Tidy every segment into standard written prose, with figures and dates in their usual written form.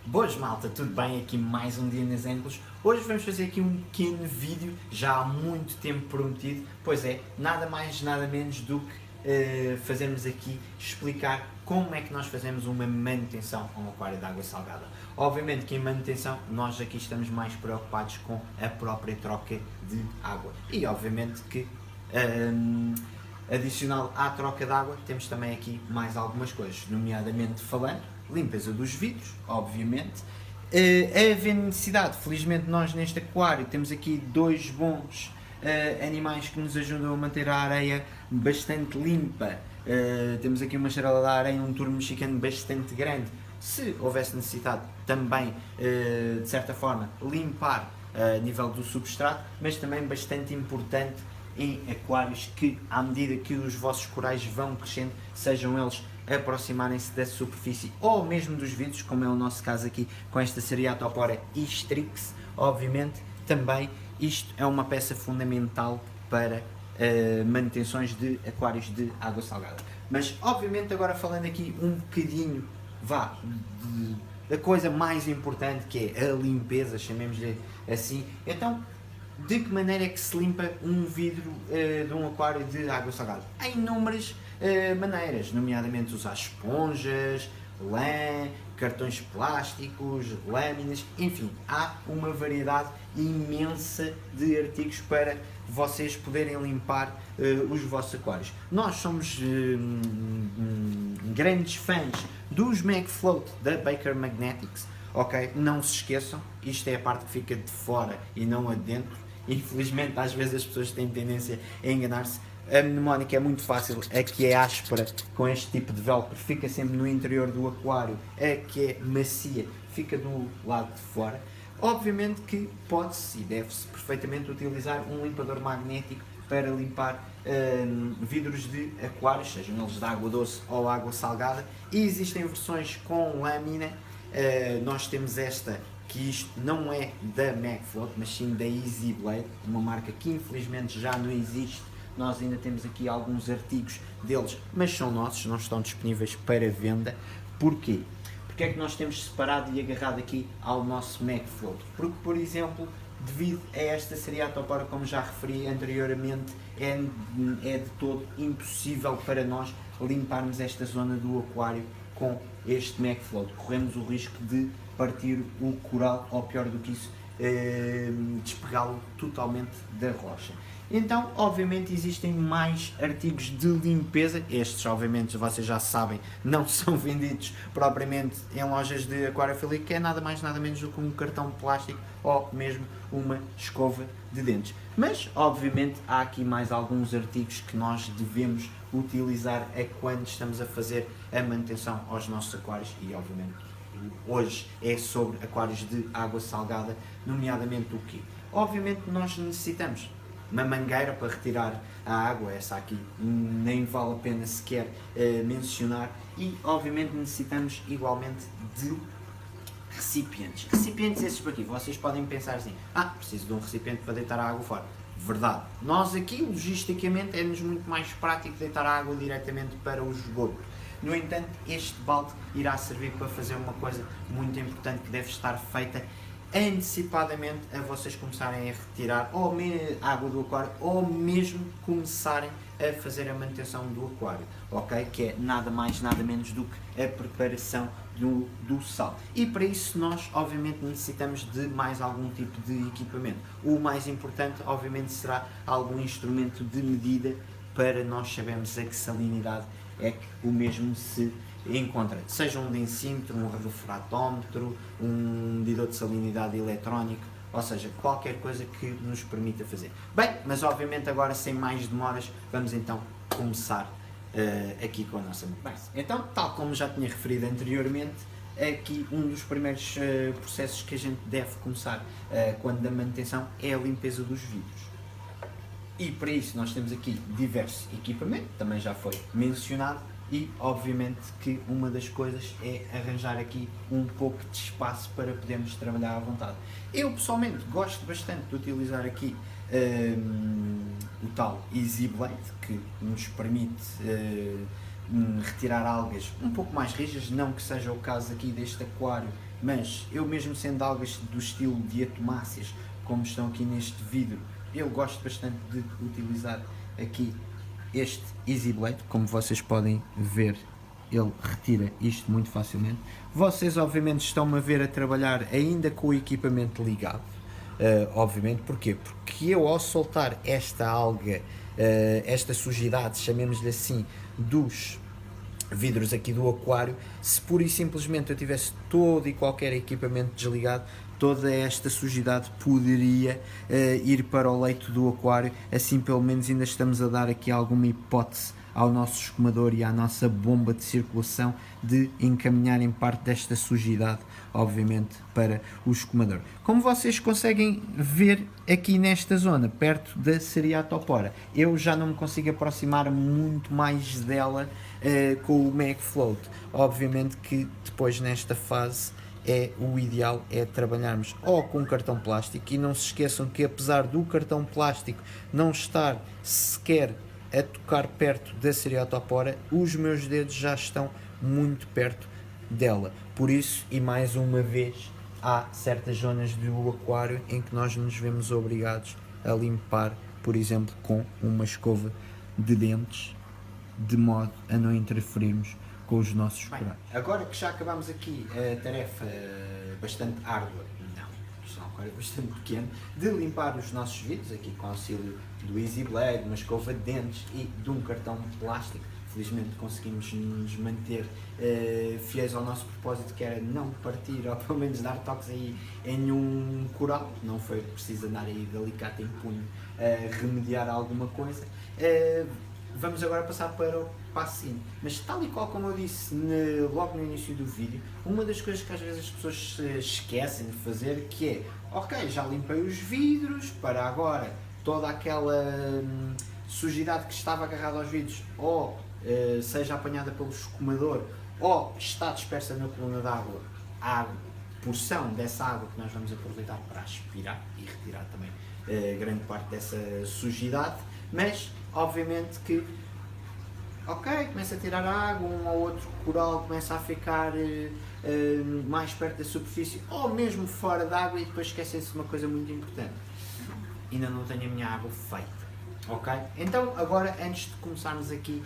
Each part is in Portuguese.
Boas malta, tudo bem? Aqui mais um dia nas Anclas. Hoje vamos fazer aqui um pequeno vídeo, já há muito tempo prometido. Pois é, nada mais, nada menos do que fazermos aqui, explicar como é que nós fazemos uma manutenção a um aquário de água salgada. Obviamente que em manutenção nós aqui estamos mais preocupados com a própria troca de água. E obviamente que adicional à troca de água, temos também aqui mais algumas coisas, nomeadamente falando, limpeza dos vidros, obviamente. Havendo necessidade, felizmente nós neste aquário temos aqui dois bons animais que nos ajudam a manter a areia bastante limpa. Temos aqui uma charola de areia, um touro mexicano bastante grande. Se houvesse necessidade também, de certa forma, limpar a nível do substrato, mas também bastante importante em aquários que, à medida que os vossos corais vão crescendo, sejam eles aproximarem-se da superfície ou mesmo dos vidros, como é o nosso caso aqui com esta Seriatopora Hystrix, obviamente também isto é uma peça fundamental para manutenções de aquários de água salgada. Mas obviamente agora falando aqui um bocadinho da coisa mais importante, que é a limpeza, chamemos-lhe assim. Então, de que maneira é que se limpa um vidro de um aquário de água salgada? Há inúmeras maneiras, nomeadamente usar esponjas, lã, cartões plásticos, lâminas, enfim, há uma variedade imensa de artigos para vocês poderem limpar os vossos aquários. Nós somos grandes fãs dos MagFloat da Baker Magnetics, ok? Não se esqueçam, isto é a parte que fica de fora e não a de dentro. Infelizmente, às vezes as pessoas têm tendência a enganar-se. A mnemónica é muito fácil, a que é áspera com este tipo de velcro fica sempre no interior do aquário, a que é macia fica do lado de fora. Obviamente que pode-se e deve-se perfeitamente utilizar um limpador magnético para limpar vidros de aquários, sejam eles de água doce ou água salgada, e existem versões com lâmina. Nós temos esta, que isto não é da MagFloat, mas sim da Easy Blade, uma marca que infelizmente já não existe. Nós ainda temos aqui alguns artigos deles, mas são nossos, não estão disponíveis para venda. Porquê? Porque é que nós temos separado e agarrado aqui ao nosso MagFloat? Porque, por exemplo, devido a esta Seriatopora, como já referi anteriormente, é de todo impossível para nós limparmos esta zona do aquário com este MagFloat. Corremos o risco de partir o coral, ou pior do que isso, despegá-lo totalmente da rocha. Então, obviamente, existem mais artigos de limpeza. Estes, obviamente, vocês já sabem, não são vendidos propriamente em lojas de aquariofilia, que é nada mais nada menos do que um cartão de plástico ou mesmo uma escova de dentes. Mas, obviamente, há aqui mais alguns artigos que nós devemos utilizar quando estamos a fazer a manutenção aos nossos aquários e, obviamente, hoje é sobre aquários de água salgada, nomeadamente o quê? Obviamente nós necessitamos uma mangueira para retirar a água, essa aqui nem vale a pena sequer mencionar, e obviamente necessitamos igualmente de recipientes. Recipientes esses por aqui, vocês podem pensar assim, preciso de um recipiente para deitar a água fora. Verdade. Nós aqui, logisticamente, é-nos muito mais prático deitar a água diretamente para o esgoto. No entanto, este balde irá servir para fazer uma coisa muito importante que deve estar feita antecipadamente a vocês começarem a retirar ou a água do aquário ou mesmo começarem a fazer a manutenção do aquário, ok? Que é nada mais, nada menos do que a preparação do sal. E para isso nós, obviamente, necessitamos de mais algum tipo de equipamento. O mais importante, obviamente, será algum instrumento de medida para nós sabermos a que salinidade é que o mesmo se encontra, seja um densímetro, um refratómetro, um medidor de salinidade eletrónico, ou seja, qualquer coisa que nos permita fazer. Bem, mas obviamente agora sem mais demoras, vamos então começar aqui com a nossa manutenção. Então, tal como já tinha referido anteriormente, aqui um dos primeiros processos que a gente deve começar quando da manutenção é a limpeza dos vidros. E para isso nós temos aqui diversos equipamentos, também já foi mencionado, e obviamente que uma das coisas é arranjar aqui um pouco de espaço para podermos trabalhar à vontade. Eu pessoalmente gosto bastante de utilizar aqui o tal Easy Blade, que nos permite retirar algas um pouco mais rijas, não que seja o caso aqui deste aquário mas eu mesmo sendo algas do estilo diatomáceas, como estão aqui neste vidro, eu gosto bastante de utilizar aqui este Easy Blade, como vocês podem ver, ele retira isto muito facilmente. Vocês obviamente estão-me a ver a trabalhar ainda com o equipamento ligado, obviamente, porquê? Porque eu ao soltar esta alga, esta sujidade, chamemos-lhe assim, dos vidros aqui do aquário, se pura e simplesmente eu tivesse todo e qualquer equipamento desligado, toda esta sujidade poderia ir para o leito do aquário. Assim pelo menos ainda estamos a dar aqui alguma hipótese ao nosso escumador e à nossa bomba de circulação de encaminharem parte desta sujidade, obviamente, para o escumador. Como vocês conseguem ver aqui nesta zona, perto da Seriatopora, eu já não me consigo aproximar muito mais dela com o MagFloat. Obviamente que depois nesta fase o ideal é trabalharmos ou com cartão plástico, e não se esqueçam que apesar do cartão plástico não estar sequer a tocar perto da Seriatopora, os meus dedos já estão muito perto dela. Por isso, e mais uma vez, há certas zonas do aquário em que nós nos vemos obrigados a limpar, por exemplo, com uma escova de dentes, de modo a não interferirmos com os nossos corais. Agora que já acabamos aqui a tarefa bastante árdua, não, aquário bastante pequeno, de limpar os nossos vidros, aqui com o auxílio do Easy Blade, uma escova de dentes e de um cartão de plástico. Felizmente conseguimos nos manter fiéis ao nosso propósito, que era não partir, ou pelo menos dar toques aí em um coral. Não foi preciso andar aí de alicate em punho a remediar alguma coisa. Vamos agora passar para o passo seguinte. Mas tal e qual como eu disse logo no início do vídeo, uma das coisas que às vezes as pessoas se esquecem de fazer, que é, ok, já limpei os vidros, para agora toda aquela sujidade que estava agarrada aos vidros, ou seja apanhada pelo escumador, ou está dispersa na coluna d'água, a porção dessa água que nós vamos aproveitar para aspirar e retirar também grande parte dessa sujidade, mas obviamente que, ok, começa a tirar água, um ou outro coral começa a ficar mais perto da superfície, ou mesmo fora d'água, e depois esquecem-se de uma coisa muito importante: ainda não tenho a minha água feita. Ok? Então agora, antes de começarmos aqui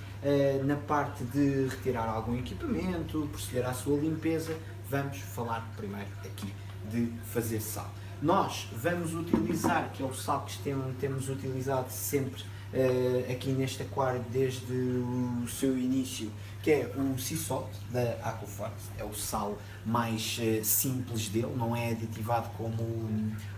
na parte de retirar algum equipamento, proceder à sua limpeza, vamos falar primeiro aqui de fazer sal. Nós vamos utilizar, que é o sal que temos utilizado sempre aqui neste aquário desde o seu início, que é o Sea Salt da Aquaforest. É o sal mais simples dele, não é aditivado como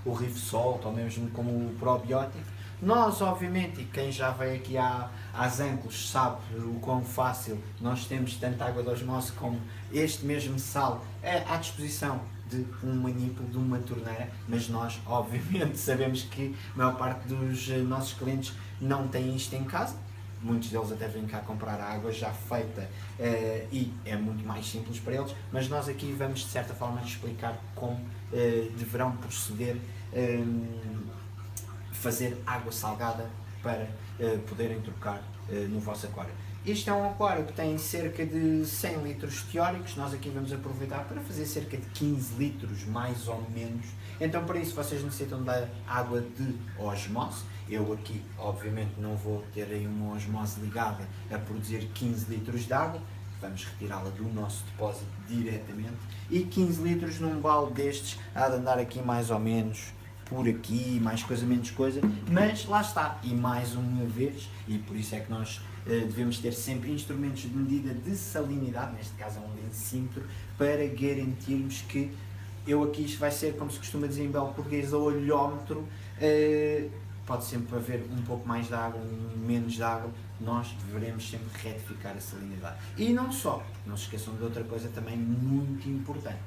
o Reef Salt ou mesmo como o probiótico. Nós, obviamente, e quem já veio aqui às Anclos sabe o quão fácil nós temos tanto água de osmose como este mesmo sal à disposição de um manípulo, de uma torneira, mas nós, obviamente, sabemos que a maior parte dos nossos clientes não tem isto em casa. Muitos deles até vêm cá comprar a água já feita e é muito mais simples para eles, mas nós aqui vamos, de certa forma, explicar como deverão proceder fazer água salgada para poderem trocar no vosso aquário. Este é um aquário que tem cerca de 100 litros teóricos, nós aqui vamos aproveitar para fazer cerca de 15 litros, mais ou menos. Então, para isso, vocês necessitam da água de osmose. Eu aqui, obviamente, não vou ter aí uma osmose ligada a produzir 15 litros de água. Vamos retirá-la do nosso depósito diretamente. E 15 litros num balde destes há de andar aqui mais ou menos por aqui, mais coisa, menos coisa, mas lá está. E mais uma vez, e por isso é que nós devemos ter sempre instrumentos de medida de salinidade, neste caso é um densímetro, para garantirmos que isto vai ser, como se costuma dizer em belo português, a olhómetro. Pode sempre haver um pouco mais de água, menos de água, nós deveremos sempre retificar a salinidade. E não só, não se esqueçam de outra coisa também muito importante: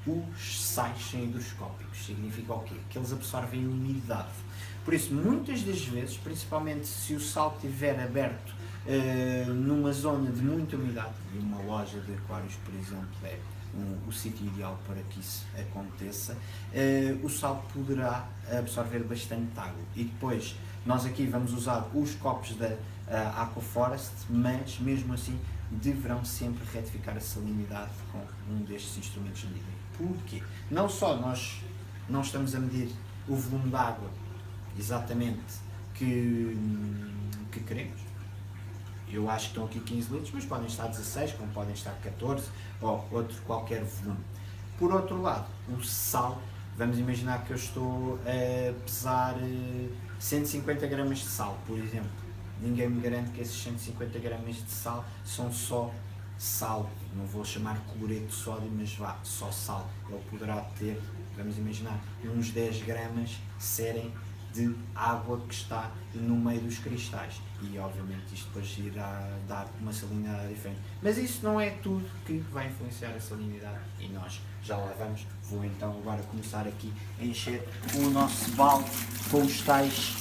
os sais são higroscópicos. Significa o quê? Que eles absorvem umidade. Por isso, muitas das vezes, principalmente se o sal estiver aberto numa zona de muita umidade, e uma loja de aquários, por exemplo, é o sítio ideal para que isso aconteça, o sal poderá absorver bastante água. E depois, nós aqui vamos usar os copos da Aquaforest, mas mesmo assim deverão sempre retificar a salinidade com um destes instrumentos de medida. Porquê? Não só nós não estamos a medir o volume de água exatamente que queremos. Eu acho que estão aqui 15 litros, mas podem estar 16, como podem estar 14 ou outro qualquer volume. Por outro lado, o sal, vamos imaginar que eu estou a pesar 150 gramas de sal, por exemplo. Ninguém me garante que esses 150 gramas de sal são só sal, não vou chamar cloreto de sódio, mas vá, só sal. Ele poderá ter, vamos imaginar, uns 10 gramas serem de água que está no meio dos cristais, e obviamente isto depois irá dar uma salinidade diferente, mas isso não é tudo que vai influenciar a salinidade, e nós já lá vamos. Vou então agora começar aqui a encher o nosso balde com os tais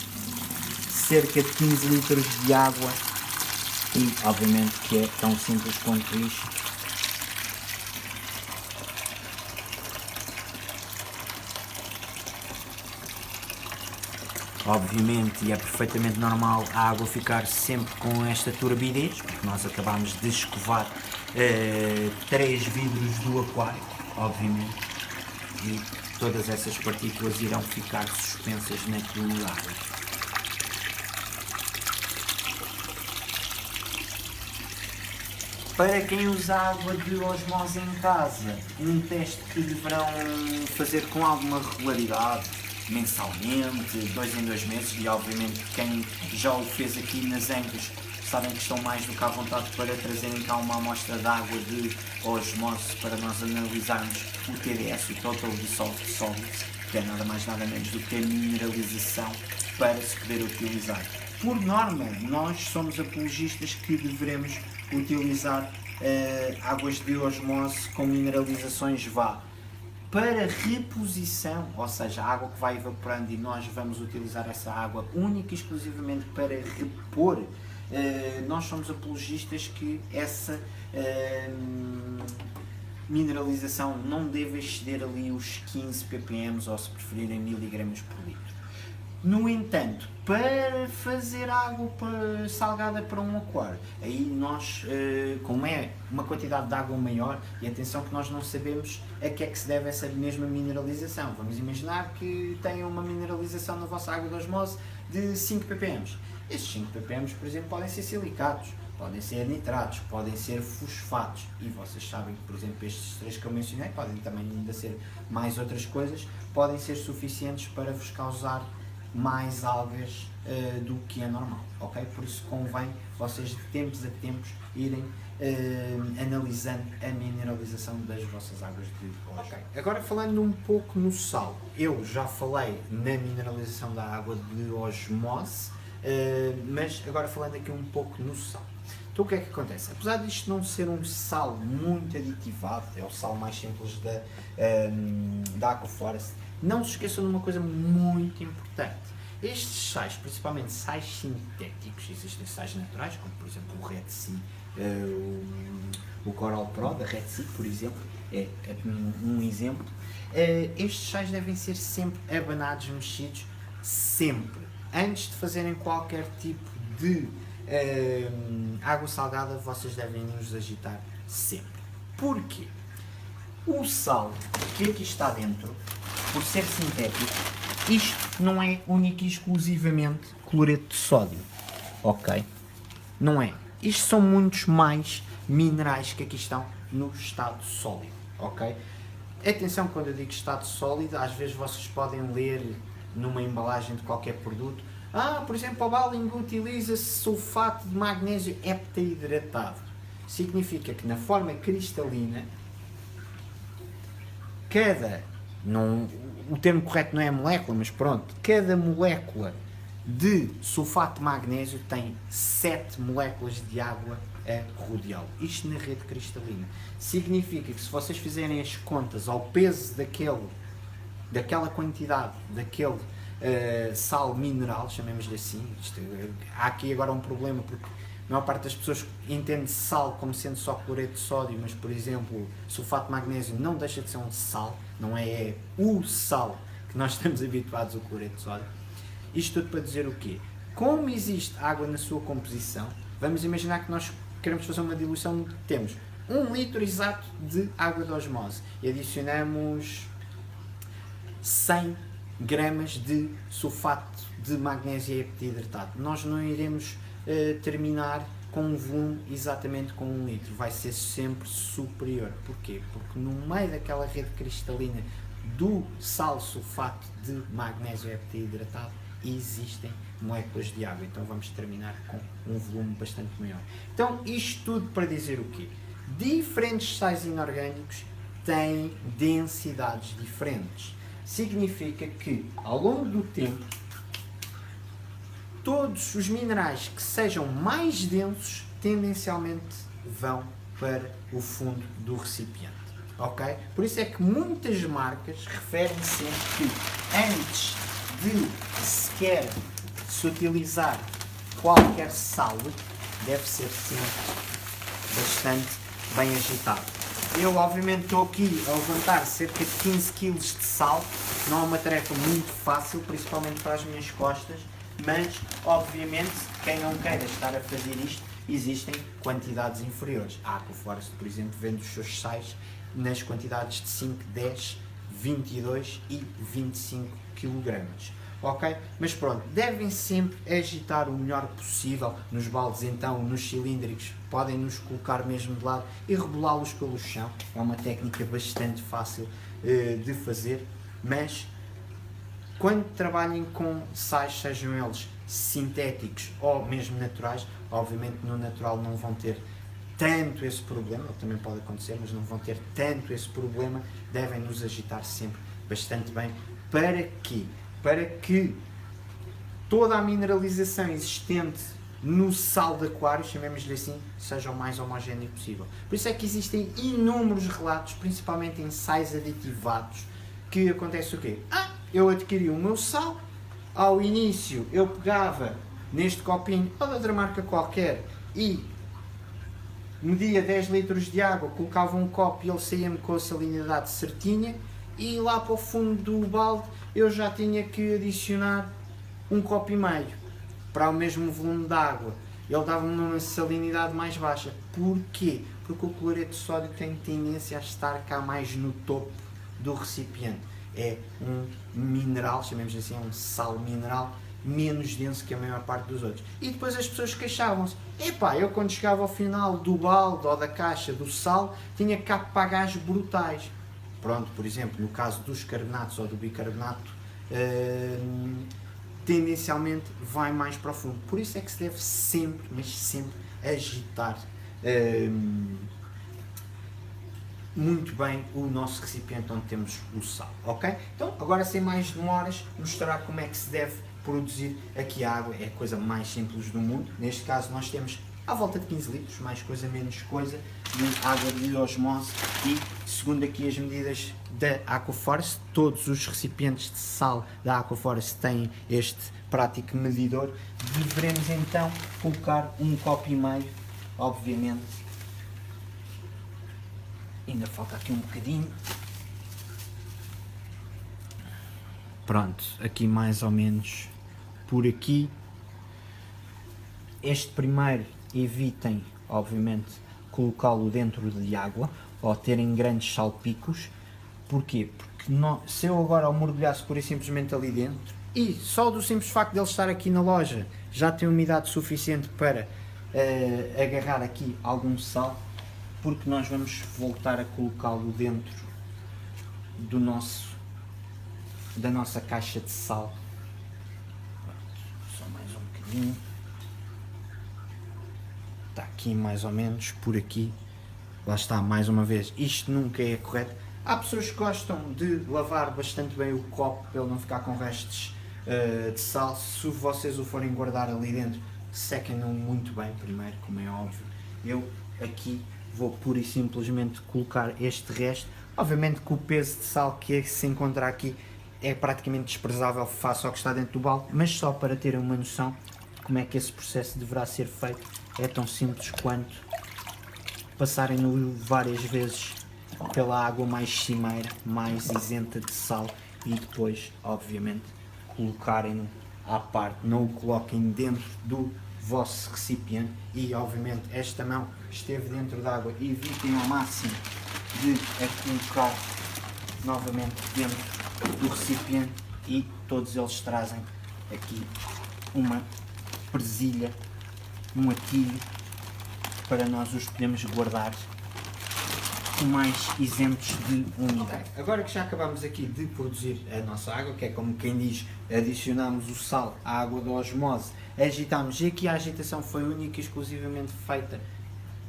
cerca de 15 litros de água, e obviamente que é tão simples quanto isto. Obviamente, e é perfeitamente normal a água ficar sempre com esta turbidez, porque nós acabamos de escovar 3 vidros do aquário, obviamente, e todas essas partículas irão ficar suspensas naquilo de água. Para quem usa água de osmose em casa, um teste que deverão fazer com alguma regularidade, mensalmente, 2 em 2 meses, e obviamente quem já o fez aqui nas Angus sabem que estão mais do que à vontade para trazerem cá uma amostra de água de osmose para nós analisarmos o TDS, o Total Dissolved Solids, que é nada mais nada menos do que a mineralização para se poder utilizar. Por norma, nós somos apologistas que devemos utilizar águas de osmose com mineralizações para reposição, ou seja, a água que vai evaporando e nós vamos utilizar essa água única e exclusivamente para repor. Nós somos apologistas que essa mineralização não deve exceder ali os 15 ppm ou, se preferirem, miligramas por litro. No entanto, para fazer água salgada para um aquário, aí nós, como é uma quantidade de água maior, e atenção que nós não sabemos a que é que se deve essa mesma mineralização. Vamos imaginar que tenham uma mineralização na vossa água de osmose de 5 ppm. Esses 5 ppm, por exemplo, podem ser silicatos, podem ser nitratos, podem ser fosfatos, e vocês sabem que, por exemplo, estes 3 que eu mencionei, podem também ainda ser mais outras coisas, podem ser suficientes para vos causar mais algas do que é normal, ok? Por isso convém vocês de tempos a tempos irem analisando a mineralização das vossas águas de osmose. Okay. Agora falando um pouco no sal, eu já falei na mineralização da água de osmose, mas agora falando aqui um pouco no sal. Então o que é que acontece? Apesar disto não ser um sal muito aditivado, é o sal mais simples da Aquaforest, não se esqueçam de uma coisa muito importante. Estes sais, principalmente sais sintéticos, existem sais naturais, como por exemplo o Red Sea, o Coral Pro da Red Sea, por exemplo, é um exemplo. Estes sais devem ser sempre abanados, mexidos, sempre. Antes de fazerem qualquer tipo de água salgada, vocês devem os agitar sempre. Porquê? O sal que aqui está dentro, por ser sintético, isto não é único e exclusivamente cloreto de sódio, ok? Não é. Isto são muitos mais minerais que aqui estão no estado sólido, ok? Atenção, quando eu digo estado sólido, às vezes vocês podem ler numa embalagem de qualquer produto, por exemplo, o Baling utiliza-se sulfato de magnésio heptahidratado. Significa que na forma cristalina, o termo correto não é molécula, mas pronto, cada molécula de sulfato de magnésio tem 7 moléculas de água a rodeá-lo. Isto na rede cristalina. Significa que se vocês fizerem as contas ao peso daquela quantidade, daquele sal mineral, chamemos-lhe assim, há aqui agora um problema porque a maior parte das pessoas entende sal como sendo só cloreto de sódio, mas por exemplo, sulfato de magnésio não deixa de ser um sal, não é o sal que nós estamos habituados ao cloreto de sódio. Isto tudo para dizer o quê? Como existe água na sua composição, vamos imaginar que nós queremos fazer uma diluição, temos 1 litro exato de água de osmose e adicionamos 100 gramas de sulfato de magnésio heptahidratado. Nós não iremos terminar com um volume exatamente com 1 litro, vai ser sempre superior. Porquê? Porque no meio daquela rede cristalina do sal sulfato de magnésio heptahidratado existem moléculas de água, então vamos terminar com um volume bastante maior. Então isto tudo para dizer o quê? Diferentes sais inorgânicos têm densidades diferentes. Significa que ao longo do tempo todos os minerais que sejam mais densos tendencialmente vão para o fundo do recipiente. Ok? Por isso é que muitas marcas referem sempre que antes de sequer se utilizar qualquer sal deve ser sempre bastante bem agitado. Eu obviamente estou aqui a levantar cerca de 15 kg de sal, não é uma tarefa muito fácil, principalmente para as minhas costas, mas obviamente quem não queira estar a fazer isto, existem quantidades inferiores. A Aquaforest, por exemplo, vende os seus sais nas quantidades de 5, 10, 22 e 25 kg. Ok? Mas pronto, devem sempre agitar o melhor possível nos baldes, então nos cilíndricos, podem nos colocar mesmo de lado e rebolá-los pelo chão. É uma técnica bastante fácil de fazer, mas quando trabalhem com sais, sejam eles sintéticos ou mesmo naturais, obviamente no natural não vão ter tanto esse problema, também pode acontecer, mas não vão ter tanto esse problema, devem nos agitar sempre bastante bem. Para quê? Para que toda a mineralização existente no sal de aquário, chamemos-lhe assim, seja o mais homogéneo possível. Por isso é que existem inúmeros relatos, principalmente em sais aditivados, que acontece o quê? Eu adquiri o meu sal, ao início eu pegava neste copinho ou de outra marca qualquer e media 10 litros de água, colocava um copo e ele saía-me com a salinidade certinha, e lá para o fundo do balde eu já tinha que adicionar um copo e meio para o mesmo volume de água. Ele dava-me uma salinidade mais baixa. Porquê? Porque o cloreto de sódio tem tendência a estar cá mais no topo do recipiente. É um mineral, chamemos assim, um sal mineral menos denso que a maior parte dos outros. E depois as pessoas queixavam-se: epá, eu quando chegava ao final do balde ou da caixa do sal tinha cá pagás brutais. Pronto, por exemplo, no caso dos carbonatos ou do bicarbonato, tendencialmente vai mais profundo. Por isso é que se deve sempre, mas sempre, agitar muito bem o nosso recipiente onde temos o sal, ok? Então, agora sem mais demoras, mostrar como é que se deve produzir aqui a água. É a coisa mais simples do mundo. Neste caso nós temos à volta de 15 litros, mais coisa, menos coisa, de água de osmose e, segundo aqui as medidas da Aquaforest, todos os recipientes de sal da Aquaforest têm este prático medidor. Deveremos então colocar um copo e meio, obviamente. Ainda falta aqui um bocadinho. Pronto, aqui mais ou menos por aqui. Este primeiro evitem, obviamente, colocá-lo dentro de água ou terem grandes salpicos. Porquê? Porque se eu agora o mergulhasse pura e simplesmente ali dentro, e só do simples facto de ele estar aqui na loja já tem umidade suficiente para agarrar aqui algum sal, porque nós vamos voltar a colocá-lo dentro da nossa caixa de sal. Só mais um bocadinho. Está aqui mais ou menos por aqui. Lá está, mais uma vez, isto nunca é correto. Há pessoas que gostam de lavar bastante bem o copo para ele não ficar com restos de sal. Se vocês o forem guardar ali dentro, sequem-no muito bem primeiro, como é óbvio. Eu aqui vou pura e simplesmente colocar este resto. Obviamente que o peso de sal que se encontra aqui é praticamente desprezável face ao que está dentro do balde, mas só para terem uma noção de como é que esse processo deverá ser feito, é tão simples quanto passarem-no várias vezes pela água mais cimeira, mais isenta de sal, e depois, obviamente, colocarem-no à parte. Não o coloquem dentro do vosso recipiente e, obviamente, esta mão esteve dentro d'água, evitem ao máximo de a colocar novamente dentro do recipiente, e todos eles trazem aqui uma presilha, um atilho, para nós os podemos guardar mais isentos de umidade. Agora que já acabamos aqui de produzir a nossa água, que é como quem diz, adicionamos o sal à água da osmose, agitamos, e aqui a agitação foi única e exclusivamente feita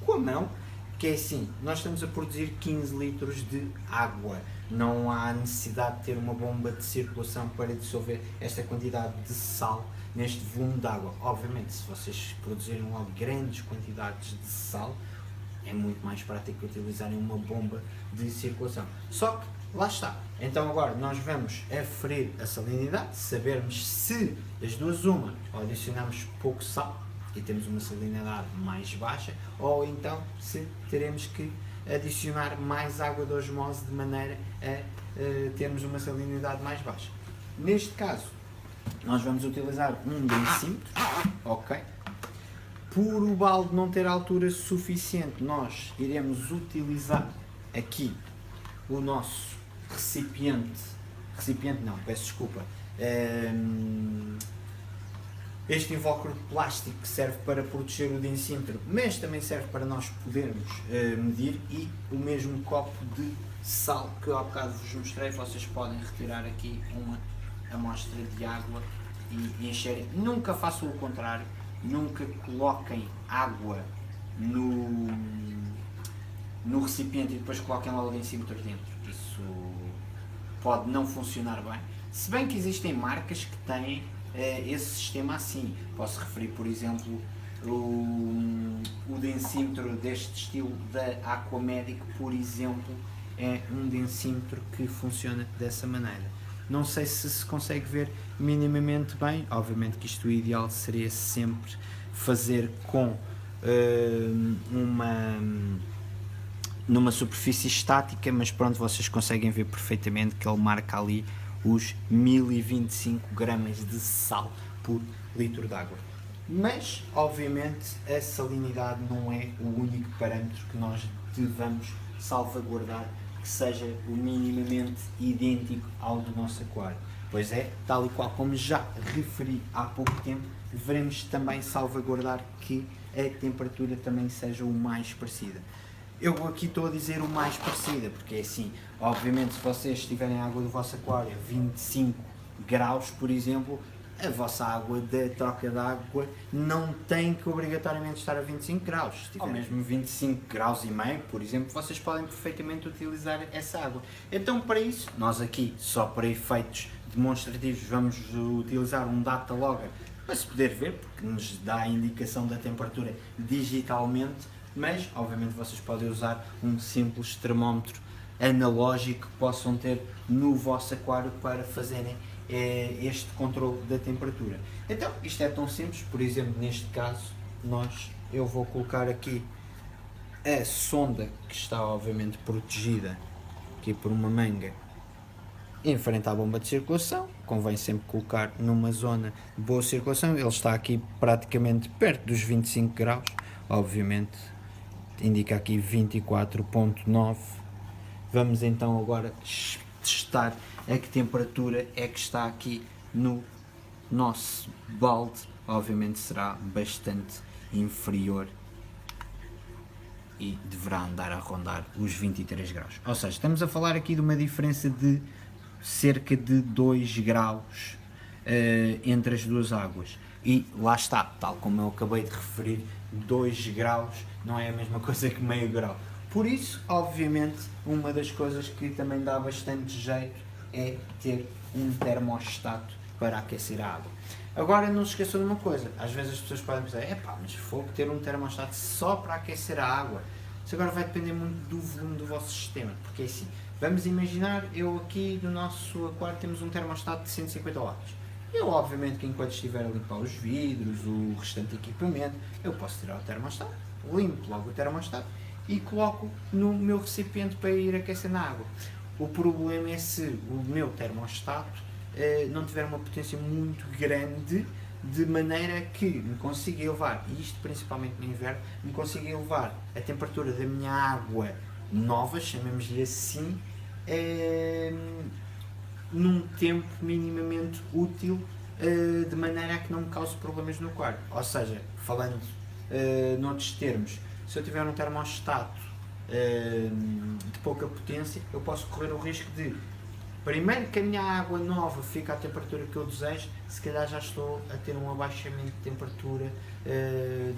com a mão, que é assim, nós estamos a produzir 15 litros de água, não há necessidade de ter uma bomba de circulação para dissolver esta quantidade de sal neste volume de água. Obviamente, se vocês produzirem logo grandes quantidades de sal, é muito mais prático utilizarem uma bomba de circulação. Só que, lá está. Então agora nós vamos aferir a salinidade, sabermos se das duas uma, ou adicionamos pouco sal e temos uma salinidade mais baixa, ou então se teremos que adicionar mais água de osmose de maneira a termos uma salinidade mais baixa. Neste caso, nós vamos utilizar um decímetro, ok? Por o balde não ter altura suficiente, nós iremos utilizar aqui o nosso recipiente não, peço desculpa, este invólucro de plástico que serve para proteger o densímetro, mas também serve para nós podermos medir, e o mesmo copo de sal que eu há bocado vos mostrei. Vocês podem retirar aqui uma amostra de água e encherem. Nunca façam o contrário. Nunca coloquem água no recipiente e depois coloquem lá o densímetro dentro. Isso pode não funcionar bem. Se bem que existem marcas que têm esse sistema assim. Posso referir, por exemplo, o densímetro deste estilo da Aquamedic, por exemplo, é um densímetro que funciona dessa maneira. Não sei se consegue ver minimamente bem. Obviamente que isto, o ideal seria sempre fazer com numa superfície estática, mas pronto, vocês conseguem ver perfeitamente que ele marca ali os 1025 gramas de sal por litro de água. Mas, obviamente, a salinidade não é o único parâmetro que nós devamos salvaguardar que seja o minimamente idêntico ao do nosso aquário. Pois é, tal e qual como já referi há pouco tempo, devemos também salvaguardar que a temperatura também seja o mais parecida. Eu aqui estou a dizer o mais parecida, porque é assim, obviamente se vocês tiverem água do vosso aquário a 25 graus, por exemplo, a vossa água da troca de água não tem que obrigatoriamente estar a 25 graus. Se tiver mesmo 25 graus e meio, por exemplo, vocês podem perfeitamente utilizar essa água. Então, para isso, nós aqui, só para efeitos demonstrativos, vamos utilizar um data logger para se poder ver, porque nos dá a indicação da temperatura digitalmente, mas obviamente vocês podem usar um simples termómetro analógico que possam ter no vosso aquário para fazerem este controle da temperatura. Então isto é tão simples. Por exemplo, neste caso eu vou colocar aqui a sonda, que está obviamente protegida aqui por uma manga em frente à bomba de circulação. Convém sempre colocar numa zona de boa circulação. Ele está aqui praticamente perto dos 25 graus, obviamente indica aqui 24.9. Vamos então agora testar a que temperatura é que está aqui no nosso balde. Obviamente será bastante inferior e deverá andar a rondar os 23 graus. Ou seja, estamos a falar aqui de uma diferença de cerca de 2 graus entre as duas águas. E lá está, tal como eu acabei de referir, 2 graus não é a mesma coisa que meio grau. Por isso, obviamente, uma das coisas que também dá bastante jeito é ter um termostato para aquecer a água. Agora, não se esqueçam de uma coisa, às vezes as pessoas podem pensar, mas fogo, ter um termostato só para aquecer a água. Isso agora vai depender muito do volume do vosso sistema, porque é assim, vamos imaginar, eu aqui no nosso aquário temos um termostato de 150 watts. Eu, obviamente, que enquanto estiver a limpar os vidros, o restante equipamento, eu posso tirar o termostato, limpo logo o termostato e coloco no meu recipiente para ir aquecer na água. O problema é se o meu termostato não tiver uma potência muito grande de maneira que me consiga elevar, e isto principalmente no inverno, me consiga elevar a temperatura da minha água nova, chamemos-lhe assim, num tempo minimamente útil, de maneira a que não me cause problemas no quarto. Ou seja, falando noutros termos, se eu tiver um termostato de pouca potência, eu posso correr o risco de, primeiro que a minha água nova fique à temperatura que eu desejo, se calhar já estou a ter um abaixamento de temperatura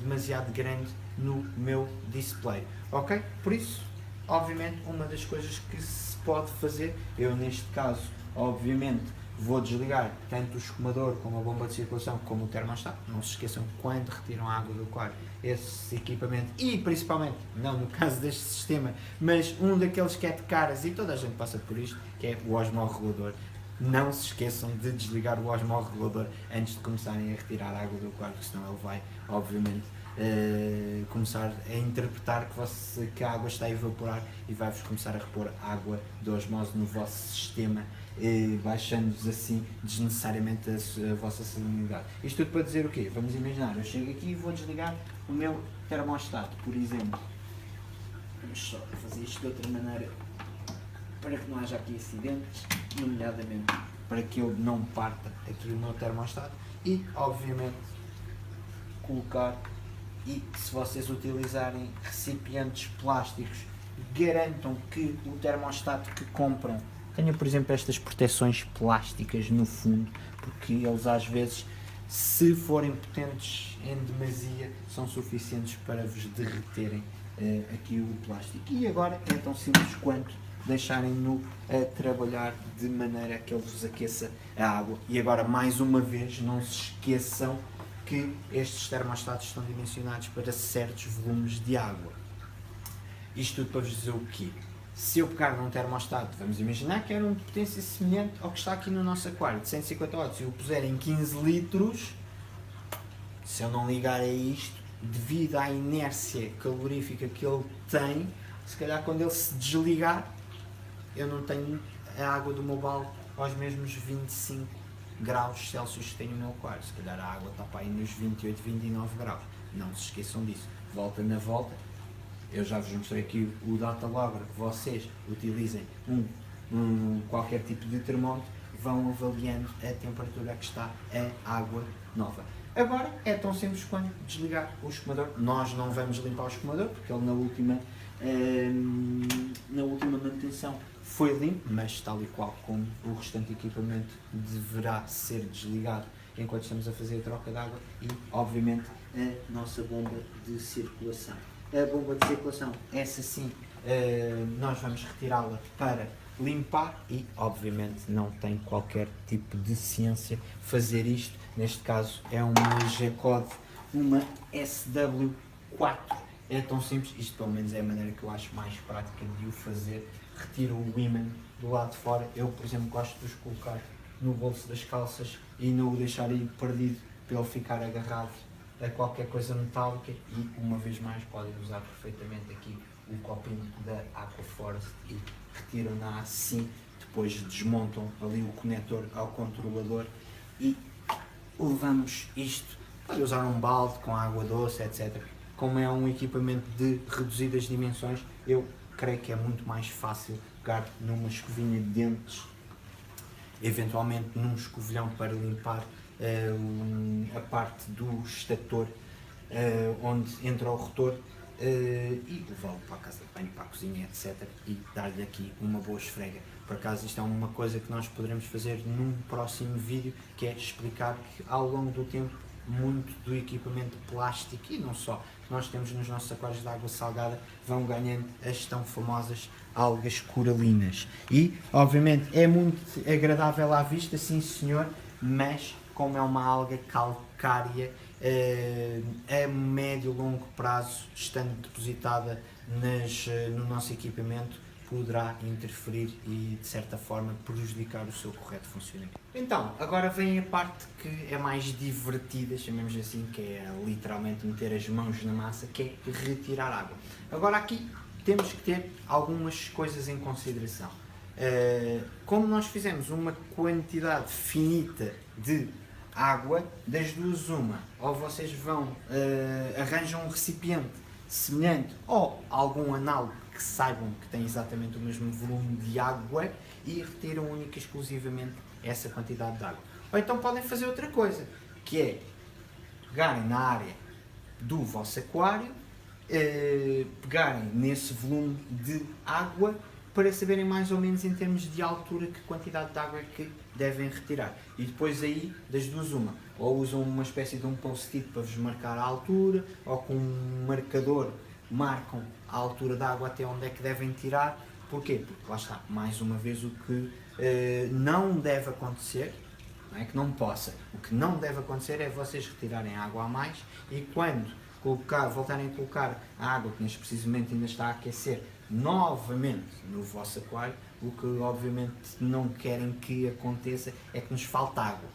demasiado grande no meu display. Ok? Por isso, obviamente, uma das coisas que se pode fazer, eu neste caso, obviamente, vou desligar tanto o escumador como a bomba de circulação como o termostato. Não se esqueçam, quando retiram a água do quarto, esse equipamento, e principalmente, não no caso deste sistema, mas um daqueles que é de caras, e toda a gente passa por isto, que é o osmorregulador. Não se esqueçam de desligar o osmorregulador antes de começarem a retirar a água do quarto, senão ele vai, obviamente, começar a interpretar que a água está a evaporar e vai-vos começar a repor água de osmose no vosso sistema, baixando-vos assim desnecessariamente a vossa salinidade. Isto tudo para dizer o quê? Vamos imaginar, eu chego aqui e vou desligar o meu termostato, por exemplo. Vamos só fazer isto de outra maneira para que não haja aqui acidentes, nomeadamente para que eu não parta aqui o meu termostato e, obviamente, colocar. E se vocês utilizarem recipientes plásticos, garantam que o termostato que compram tenha, por exemplo, estas proteções plásticas no fundo, porque eles às vezes, se forem potentes em demasia, são suficientes para vos derreterem aqui o plástico. E agora é tão simples quanto deixarem-no a trabalhar de maneira que ele vos aqueça a água. E agora, mais uma vez, não se esqueçam que estes termostatos estão dimensionados para certos volumes de água. Isto tudo para vos dizer o quê? Se eu pegar num termostato, vamos imaginar que era uma potência semelhante ao que está aqui no nosso aquário, de 150 watts, e o puser em 15 litros, se eu não ligar a isto, devido à inércia calorífica que ele tem, se calhar quando ele se desligar, eu não tenho a água do meu balde aos mesmos 25 graus Celsius que tenho no meu aquário. Se calhar a água está para aí nos 28, 29 graus. Não se esqueçam disso. Volta na volta. Eu já vos mostrei aqui o data logger. Vocês utilizem qualquer tipo de termómetro, vão avaliando a temperatura que está a água nova. Agora é tão simples quanto desligar o escumador. Nós não vamos limpar o escumador, porque ele na última manutenção foi limpo, mas tal e qual como o restante equipamento deverá ser desligado enquanto estamos a fazer a troca de água e, obviamente, a nossa bomba de circulação. A bomba de circulação, essa sim, nós vamos retirá-la para limpar e, obviamente, não tem qualquer tipo de ciência fazer isto. Neste caso é uma G-Code, uma SW4. É tão simples, isto pelo menos é a maneira que eu acho mais prática de o fazer. Retiro o ímã do lado de fora. Eu, por exemplo, gosto de os colocar no bolso das calças e não o deixar aí perdido para ele ficar agarrado a qualquer coisa metálica. E, uma vez mais, podem usar perfeitamente aqui o copinho da Aquaforest e retiram-na assim. Depois desmontam ali o conector ao controlador e levamos isto. Pode usar um balde com água doce, etc. Como é um equipamento de reduzidas dimensões, eu creio que é muito mais fácil pegar numa escovinha de dentes, eventualmente num escovilhão para limpar a parte do estator onde entra o rotor e levá-lo para a casa de banho, para a cozinha, etc. E dar-lhe aqui uma boa esfrega. Por acaso isto é uma coisa que nós poderemos fazer num próximo vídeo, que é explicar que ao longo do tempo muito do equipamento plástico e não só que nós temos nos nossos aquários de água salgada vão ganhando as tão famosas algas coralinas e obviamente é muito agradável à vista, sim senhor, mas como é uma alga calcária, a médio e longo prazo, estando depositada no nosso equipamento, poderá interferir e, de certa forma, prejudicar o seu correto funcionamento. Então, agora vem a parte que é mais divertida, chamemos assim, que é literalmente meter as mãos na massa, que é retirar água. Agora aqui temos que ter algumas coisas em consideração. Como nós fizemos uma quantidade finita de água, das duas uma, ou vocês vão, arranjam um recipiente semelhante ou algum análogo que saibam que tem exatamente o mesmo volume de água e retiram única e exclusivamente essa quantidade de água. Ou então podem fazer outra coisa, que é pegarem na área do vosso aquário, pegarem nesse volume de água para saberem mais ou menos em termos de altura que quantidade de água é que devem retirar. E depois aí, das duas uma, ou usam uma espécie de um post-it para vos marcar a altura, ou com um marcador marcam a altura da água até onde é que devem tirar. Porquê? Porque lá está, mais uma vez, o que não deve acontecer, não é que não possa, o que não deve acontecer é vocês retirarem água a mais e quando voltarem a colocar a água que neste preciso momento ainda está a aquecer novamente no vosso aquário, o que obviamente não querem que aconteça é que nos falta água.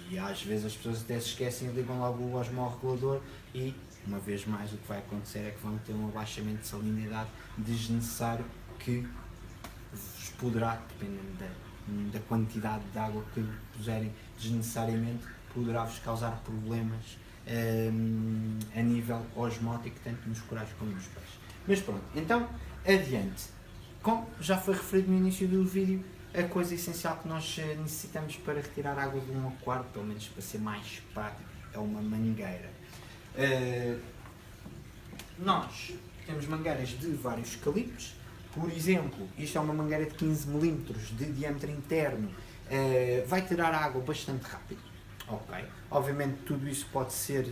E às vezes as pessoas até se esquecem e ligam logo o osmorregulador e, uma vez mais, o que vai acontecer é que vão ter um abaixamento de salinidade desnecessário que vos poderá, dependendo da quantidade de água que puserem desnecessariamente, poderá-vos causar problemas a nível osmótico, tanto nos corais como nos peixes. Mas pronto, então, adiante. Como já foi referido no início do vídeo, a coisa essencial que nós necessitamos para retirar água de um aquário, pelo menos para ser mais prático, é uma mangueira. Nós temos mangueiras de vários calibres. Por exemplo, isto é uma mangueira de 15 mm de diâmetro interno, vai tirar água bastante rápido. Ok. Obviamente tudo isso pode ser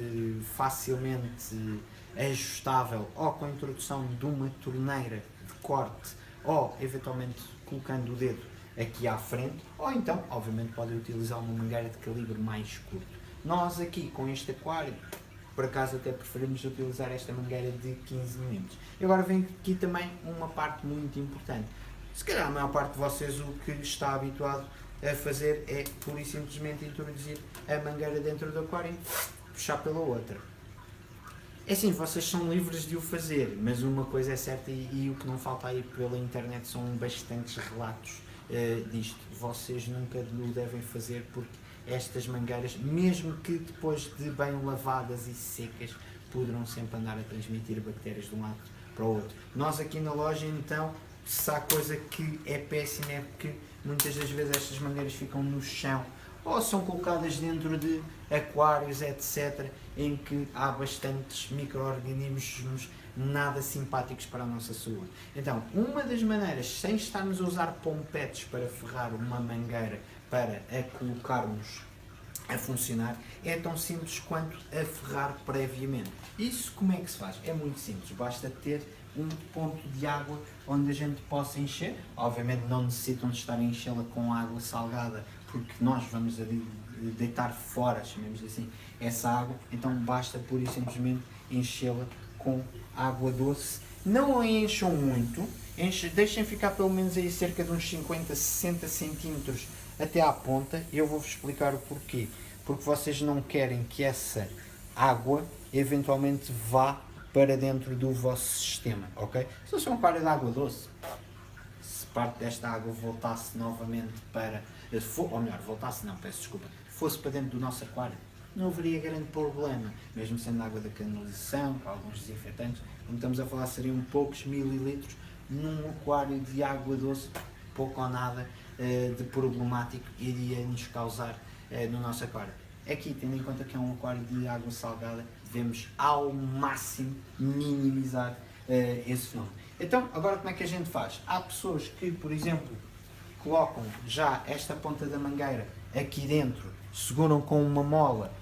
facilmente ajustável ou com a introdução de uma torneira de corte ou eventualmente colocando o dedo aqui à frente, ou então obviamente podem utilizar uma mangueira de calibre mais curto. Nós aqui com este aquário, por acaso até preferimos utilizar esta mangueira de 15 mm. E agora vem aqui também uma parte muito importante. Se calhar a maior parte de vocês o que está habituado a fazer é pura e simplesmente introduzir a mangueira dentro do aquário e puxar pela outra. É assim, vocês são livres de o fazer, mas uma coisa é certa e o que não falta aí pela internet são bastantes relatos disto. Vocês nunca o devem fazer porque estas mangueiras, mesmo que depois de bem lavadas e secas, poderão sempre andar a transmitir bactérias de um lado para o outro. Nós aqui na loja então, se há coisa que é péssima é porque muitas das vezes estas mangueiras ficam no chão ou são colocadas dentro de aquários, etc., em que há bastantes micro-organismos nada simpáticos para a nossa saúde. Então, uma das maneiras, sem estarmos a usar pompetes para ferrar uma mangueira para a colocarmos a funcionar, é tão simples quanto a ferrar previamente. Isso como é que se faz? É muito simples, basta ter um ponto de água onde a gente possa encher. Obviamente não necessitam de estar a enchê-la com água salgada, porque nós vamos deitar fora, chamemos assim, essa água, então basta pura e simplesmente enchê-la com água doce. Não a encham muito, deixem ficar pelo menos aí cerca de uns 50, 60 centímetros até à ponta. Eu vou-vos explicar o porquê. Porque vocês não querem que essa água eventualmente vá para dentro do vosso sistema, ok? Se fosse um aquário de água doce, se parte desta água voltasse novamente para, ou melhor, voltasse não, peço desculpa, fosse para dentro do nosso aquário, não haveria grande problema, mesmo sendo água da canalização, com alguns desinfetantes, como estamos a falar seriam poucos mililitros, num aquário de água doce, pouco ou nada de problemático iria nos causar no nosso aquário. Aqui, tendo em conta que é um aquário de água salgada, devemos ao máximo minimizar esse fenómeno. Então, agora como é que a gente faz? Há pessoas que, por exemplo, colocam já esta ponta da mangueira aqui dentro, seguram com uma mola,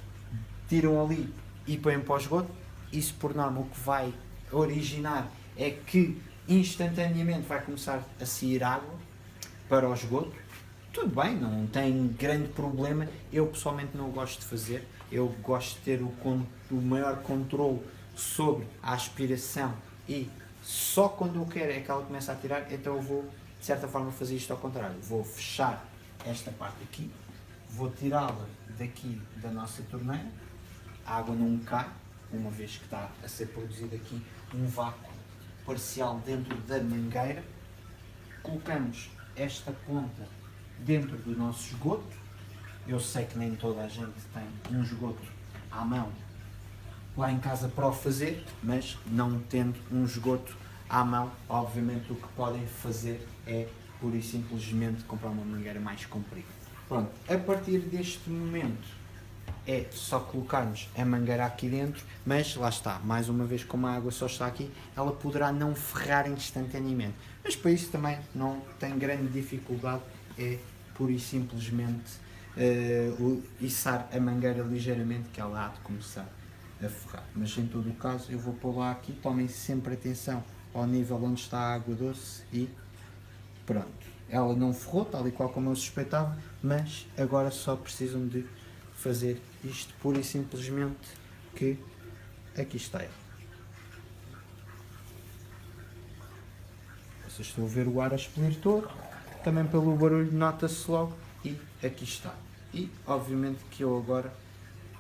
tiram ali e põem para o esgoto. Isso, por norma, o que vai originar é que instantaneamente vai começar a sair água para o esgoto. Tudo bem, não tem grande problema, eu pessoalmente não o gosto de fazer, eu gosto de ter o maior controle sobre a aspiração e só quando eu quero é que ela começa a tirar, então eu vou de certa forma fazer isto ao contrário, vou fechar esta parte aqui, vou tirá-la daqui da nossa torneira, a água não cai, uma vez que está a ser produzido aqui um vácuo parcial dentro da mangueira, colocamos esta ponta dentro do nosso esgoto, eu sei que nem toda a gente tem um esgoto à mão lá em casa para o fazer, mas não tendo um esgoto à mão, obviamente o que podem fazer é pura e simplesmente comprar uma mangueira mais comprida. Pronto, a partir deste momento é só colocarmos a mangueira aqui dentro, mas lá está, mais uma vez como a água só está aqui, ela poderá não ferrar instantaneamente, mas para isso também não tem grande dificuldade, é pura e simplesmente içar a mangueira ligeiramente que ela há de começar a ferrar. Mas em todo o caso eu vou pôr lá aqui, tomem sempre atenção ao nível onde está a água doce e pronto. Ela não ferrou, tal e qual como eu suspeitava, mas agora só precisam de fazer isto pura e simplesmente que aqui está ela. Vocês estão a ver o ar a expelir todo, também pelo barulho nota-se logo e aqui está. E obviamente que eu agora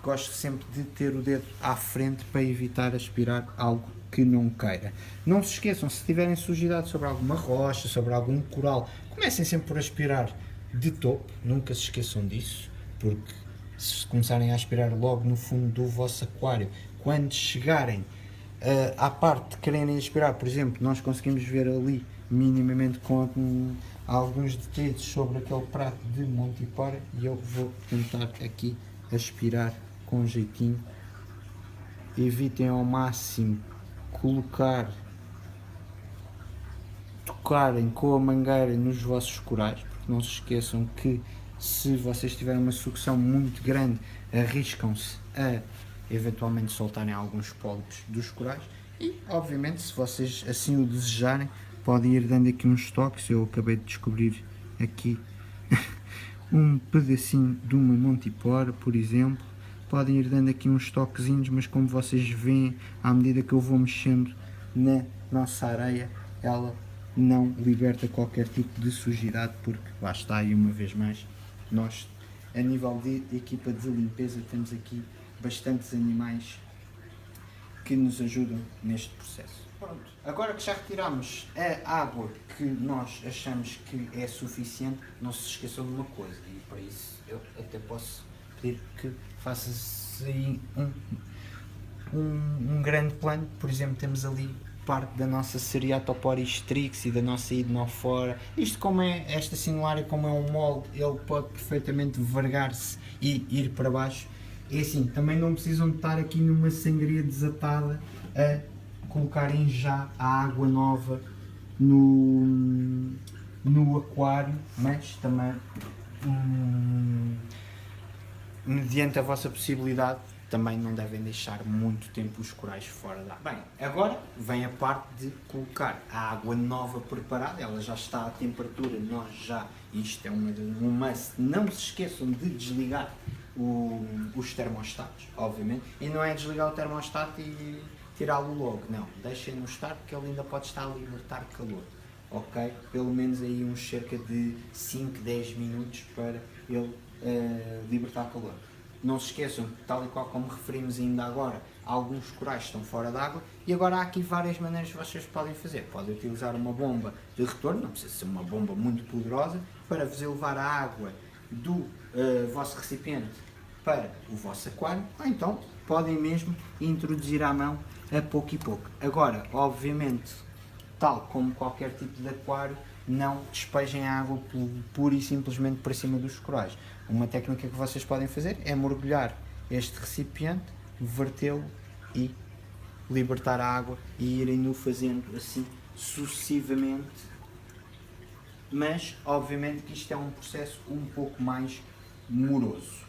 gosto sempre de ter o dedo à frente para evitar aspirar algo que não queira. Não se esqueçam, se tiverem sujidade sobre alguma rocha, sobre algum coral, comecem sempre por aspirar de topo, nunca se esqueçam disso, porque se começarem a aspirar logo no fundo do vosso aquário, quando chegarem à parte de quererem aspirar, por exemplo, nós conseguimos ver ali minimamente com alguns detalhes sobre aquele prato de Montipora e eu vou tentar aqui aspirar com jeitinho. Evitem ao máximo tocarem com a mangueira nos vossos corais, porque não se esqueçam que se vocês tiverem uma sucção muito grande, arriscam-se a eventualmente soltarem alguns pólipos dos corais e, obviamente, se vocês assim o desejarem, podem ir dando aqui uns toques. Eu acabei de descobrir aqui um pedacinho de uma Montipora, por exemplo. Podem ir dando aqui uns toquezinhos, mas como vocês veem, à medida que eu vou mexendo na nossa areia, ela não liberta qualquer tipo de sujidade, porque lá está, aí uma vez mais, nós, a nível de equipa de limpeza, temos aqui bastantes animais que nos ajudam neste processo. Pronto, agora que já retiramos a água que nós achamos que é suficiente, não se esqueçam de uma coisa, e para isso eu até posso pedir que faça-se aí um grande plano. Por exemplo, temos ali parte da nossa Seriatopora strix e da nossa Hydnophora. Isto, como é esta sinulária, como é um molde, ele pode perfeitamente vergar-se e ir para baixo. É assim, também não precisam de estar aqui numa sangria desatada a colocarem já a água nova no aquário, mas também mediante a vossa possibilidade, também não devem deixar muito tempo os corais fora da água. Bem, agora vem a parte de colocar a água nova preparada, ela já está à temperatura, nós já, isto é um must, não se esqueçam de desligar os termostatos, obviamente, e não é desligar o termostato e tirá-lo logo, não, deixem-no estar porque ele ainda pode estar a libertar calor, ok? Pelo menos aí uns cerca de 5, 10 minutos para ele libertar calor. Não se esqueçam, tal e qual como referimos ainda agora, alguns corais estão fora d'água e agora há aqui várias maneiras que vocês podem fazer. Podem utilizar uma bomba de retorno, não precisa ser uma bomba muito poderosa, para vos elevar a água do vosso recipiente para o vosso aquário, ou então podem mesmo introduzir à mão a pouco e pouco. Agora, obviamente, tal como qualquer tipo de aquário, não despejem a água pura e simplesmente para cima dos corais. Uma técnica que vocês podem fazer é mergulhar este recipiente, vertê-lo e libertar a água e irem-no fazendo assim sucessivamente. Mas, obviamente, que isto é um processo um pouco mais moroso.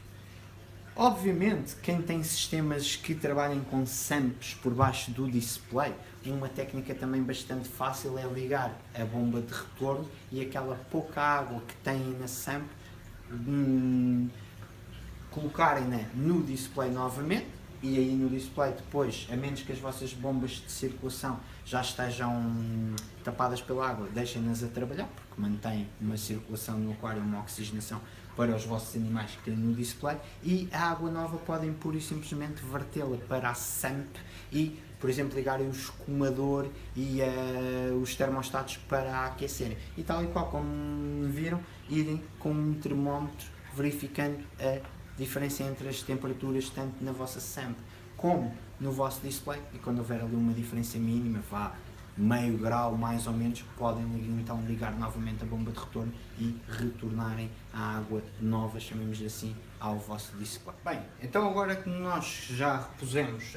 Obviamente, quem tem sistemas que trabalhem com SAMPs por baixo do display, uma técnica também bastante fácil é ligar a bomba de retorno e aquela pouca água que têm na SAMP, colocarem-na no display novamente, e aí no display depois, a menos que as vossas bombas de circulação já estejam tapadas pela água, deixem-nas a trabalhar, porque mantém uma circulação no aquário, uma oxigenação para os vossos animais que têm no display, e a água nova podem pura e simplesmente vertê-la para a SAMP e, por exemplo, ligarem o escumador e os termostatos para aquecerem. E tal e qual como viram, irem com um termómetro verificando a diferença entre as temperaturas tanto na vossa SAMP como no vosso display, e quando houver ali uma diferença mínima, vá meio grau mais ou menos, podem então ligar novamente a bomba de retorno e retornarem a água nova, chamemos assim, ao vosso display. Bem, então agora que nós já repusemos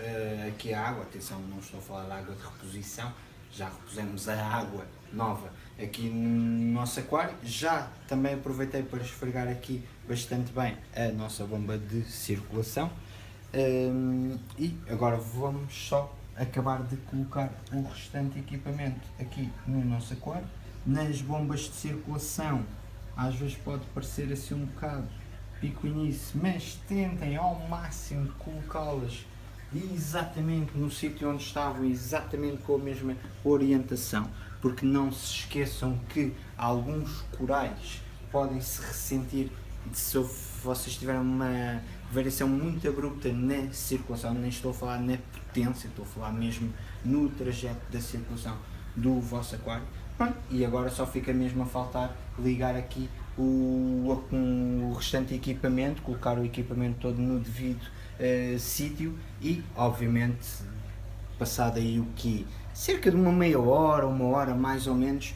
aqui a água, atenção, não estou a falar da água de reposição, já repusemos a água nova aqui no nosso aquário, já também aproveitei para esfregar aqui bastante bem a nossa bomba de circulação, e agora vamos só acabar de colocar o restante equipamento aqui no nosso aquário. Nas bombas de circulação às vezes pode parecer assim um bocado picuinice, mas tentem ao máximo colocá-las exatamente no sítio onde estavam, exatamente com a mesma orientação, porque não se esqueçam que alguns corais podem se ressentir se vocês tiverem uma variação muito abrupta na circulação. Nem estou a falar na potência, estou a falar mesmo no trajeto da circulação do vosso aquário. Pronto, e agora só fica mesmo a faltar ligar aqui o restante equipamento, colocar o equipamento todo no devido sítio e, obviamente, passado aí o que? Cerca de uma meia hora, uma hora mais ou menos,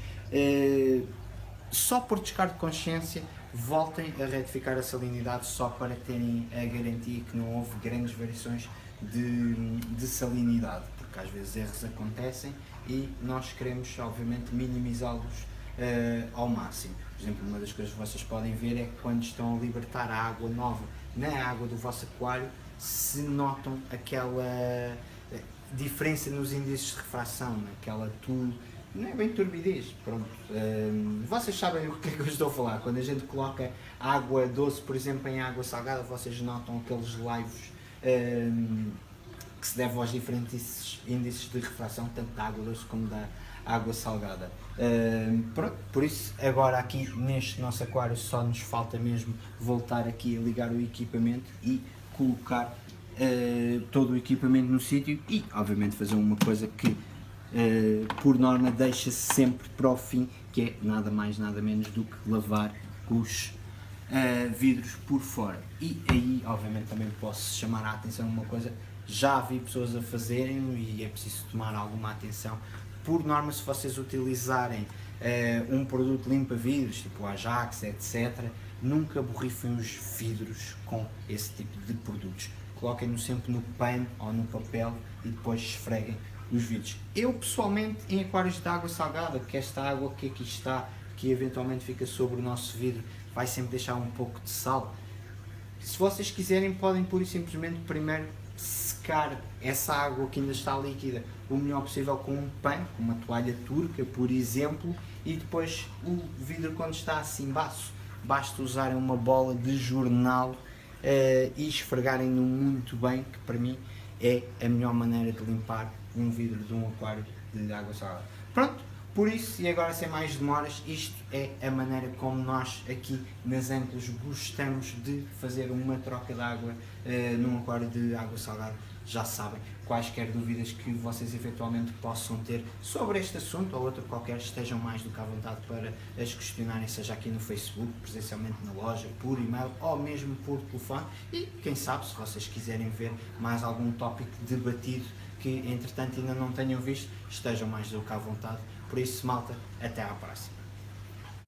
só por descargo de consciência, voltem a retificar a salinidade só para terem a garantia que não houve grandes variações de salinidade, porque às vezes erros acontecem e nós queremos obviamente minimizá-los ao máximo. Por exemplo, uma das coisas que vocês podem ver é que quando estão a libertar a água nova na água do vosso aquário, se notam aquela diferença nos índices de refração, naquela não é bem turbidez, pronto. Vocês sabem o que é que eu estou a falar. Quando a gente coloca água doce, por exemplo, em água salgada, vocês notam aqueles laivos que se devem aos diferentes índices de refração, tanto da água doce como da água salgada. Pronto, por isso, agora aqui neste nosso aquário só nos falta mesmo voltar aqui a ligar o equipamento e colocar todo o equipamento no sítio e, obviamente, fazer uma coisa que por norma deixa-se sempre para o fim, que é nada mais nada menos do que lavar os vidros por fora. E aí obviamente também posso chamar a atenção uma coisa, já vi pessoas a fazerem e é preciso tomar alguma atenção. Por norma, se vocês utilizarem um produto limpa-vidros, tipo Ajax, etc., nunca borrifem os vidros com esse tipo de produtos. Coloquem-no sempre no pano ou no papel e depois esfreguem os vidros. Eu pessoalmente, em aquários de água salgada, porque esta água que aqui está, que eventualmente fica sobre o nosso vidro, vai sempre deixar um pouco de sal. Se vocês quiserem, podem pura e simplesmente primeiro secar essa água que ainda está líquida o melhor possível com um pano, com uma toalha turca, por exemplo, e depois o vidro, quando está assim baço, basta usarem uma bola de jornal e esfregarem-no muito bem, que para mim é a melhor maneira de limpar um vidro de um aquário de água salgada. Pronto, por isso, e agora sem mais demoras, isto é a maneira como nós aqui nas Anclas gostamos de fazer uma troca de água num aquário de água salgada. Já sabem, quaisquer dúvidas que vocês eventualmente possam ter sobre este assunto ou outro qualquer, estejam mais do que à vontade para as questionarem, seja aqui no Facebook, presencialmente na loja, por e-mail ou mesmo por telefone. E quem sabe, se vocês quiserem ver mais algum tópico debatido que entretanto ainda não tenham visto, estejam mais do que à vontade. Por isso, malta, até à próxima.